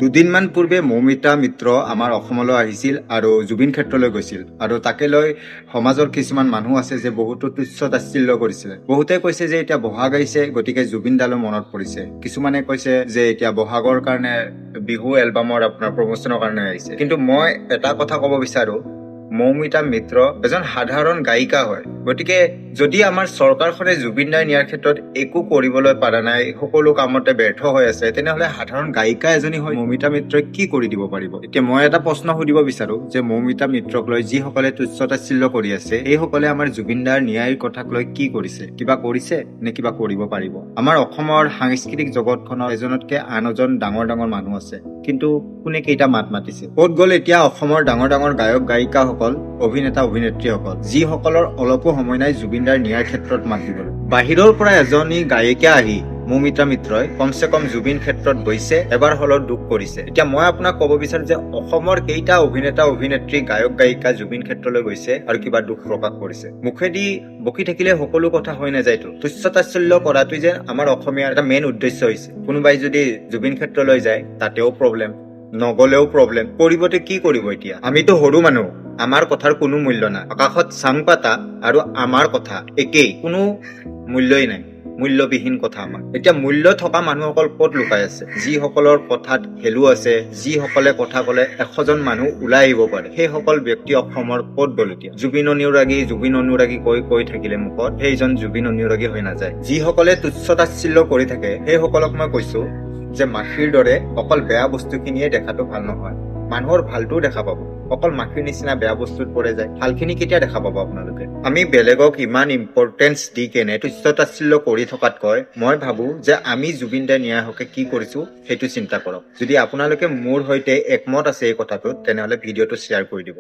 দুদিনমান পূৰ্বে মৌমিতা মিত্ৰ আমাৰ অসমলৈ আহিছিল আৰু জুবিন ক্ষেত্ৰলৈ গৈছিল আৰু তাকে লৈ সমাজৰ কিছুমান মানুহ আছে যে বহুতো তুচ্ছ তাচ্ছিল্য কৰিছিলে। বহুতে কৈছে যে এতিয়া বহাগ আহিছে গতিকে জুবিন দালৈ মনত পৰিছে। কিছুমানে কৈছে যে এতিয়া বহাগৰ কাৰণে বিহু এলবামৰ আপোনাৰ প্ৰমোচনৰ কাৰণে আহিছে। কিন্তু মই এটা কথা ক'ব বিচাৰো, মৌমিতা মিত্ৰ এজন সাধাৰণ গায়িকা হয়। গতিকে যদি আমাৰ চৰকাৰখনে জুবিন দাই নিয়াৰ ক্ষেত্ৰত একো কৰিবলৈ পৰা নাই, সকলো কামতে ব্যৰ্থ হৈ আছে, তেনেহলে সাধাৰণ গায়িকা এজনী হৈ মৌমিতা মিত্ৰই কি কৰি দিব পাৰিব? এতিয়া মই এটা প্ৰশ্ন সুধিব বিচাৰো যে মৌমিতা মিত্ৰক লৈ যিসকলে তুচ্ছ তাচ্ছিল্য কৰি আছে, এইসকলে আমাৰ জুবিন দাৰ ন্যায়ৰ কথাক লৈ কি কৰিছে? কিবা কৰিছে নে কিবা কৰিব পাৰিব? আমাৰ অসমৰ সাংস্কৃতিক জগতখনৰ এজনতকে আন এজন ডাঙৰ ডাঙৰ মানুহ আছে, কিন্তু কোনে কেইটা মাত মাতিছে? ক'ত গ'ল এতিয়া অসমৰ ডাঙৰ ডাঙৰ গায়ক গায়িকাসকল, অভিনেতা অভিনেত্ৰীসকল, যিসকলৰ অলপো সময় নাই জুবিন দাৰ ন্যায়ৰ ক্ষেত্ৰত মাত দিবলৈ? বাহিৰৰ পৰা এজনী গায়িকা আহি মৌমিতা মিত্ৰই কমচে কম জুবিন ক্ষেত্ৰত গৈছে, এবাৰ হলেও দুখ কৰিছে। এতিয়া মই আপোনাক ক'ব বিচাৰো যে অসমৰ কেইটা অভিনেতা অভিনেত্ৰী গায়ক গায়িকা জুবিন ক্ষেত্ৰলৈ গৈছে আৰু কিবা দুখ প্ৰকাশ কৰিছে? মুখেদি বকি থাকিলে সকলো কথা হৈ নাযায়তো। তুচ্ছ তাচ্ছিল্য কৰাটো যে আমাৰ অসমীয়াৰ এটা মেইন উদ্দেশ্য হৈছে। কোনোবাই যদি জুবিন ক্ষেত্ৰলৈ যায় তাতেও প্ৰব্লেম, নগলেও প্ৰব্লেম, কৰিবতে কি কৰিব? এতিয়া আমিতো সৰু মানুহ, আমাৰ কথাৰ কোনো মূল্য নাই। আকাশত চাং পাতা আৰু আমাৰ কথা একেই, কোনো মূল্যই নাই, মূল্যবিহীন কথা আমাৰ। এতিয়া মূল্য থকা মানুহসকল ক'ত লুকাই আছে? যিসকলৰ কথাত ভেলু আছে, যিসকলে কথা কলে 100জন মানুহ ওলাই আহিব পাৰে, সেইসকল ব্যক্তি অসমৰ ক'ত গ'ল এতিয়া? জুবিন অনুৰাগী কৈ থাকিলে মুখত সেইজন জুবিন অনুৰাগী হৈ নাযায়। যিসকলে তুচ্ছ তাচ্ছিল্য কৰি থাকে সেইসকলক মই কৈছো যে মাখিৰ দৰে অকল বেয়া বস্তুখিনিয়ে দেখাটো ভাল নহয়, মানুহৰ ভালটোও দেখা পাব। অকল মাখিৰ নিচিনা বেয়া বস্তুত পৰে যায়, ভালখিনি কেতিয়া দেখা পাব আপোনালোকে? আমি বেলেগক ইমান ইম্পৰ্টেঞ্চ দি কেনে তুচ্ছ তাচ্ছিল্য কৰি থকাতকৈ মই ভাবো যে আমি জুবিন দাৰ ন্যায়ৰ হকে কি কৰিছো সেইটো চিন্তা কৰক। যদি আপোনালোকে মোৰ সৈতে একমত আছে এই কথাটোত, তেনেহলে ভিডিঅ'টো শ্বেয়াৰ কৰি দিব।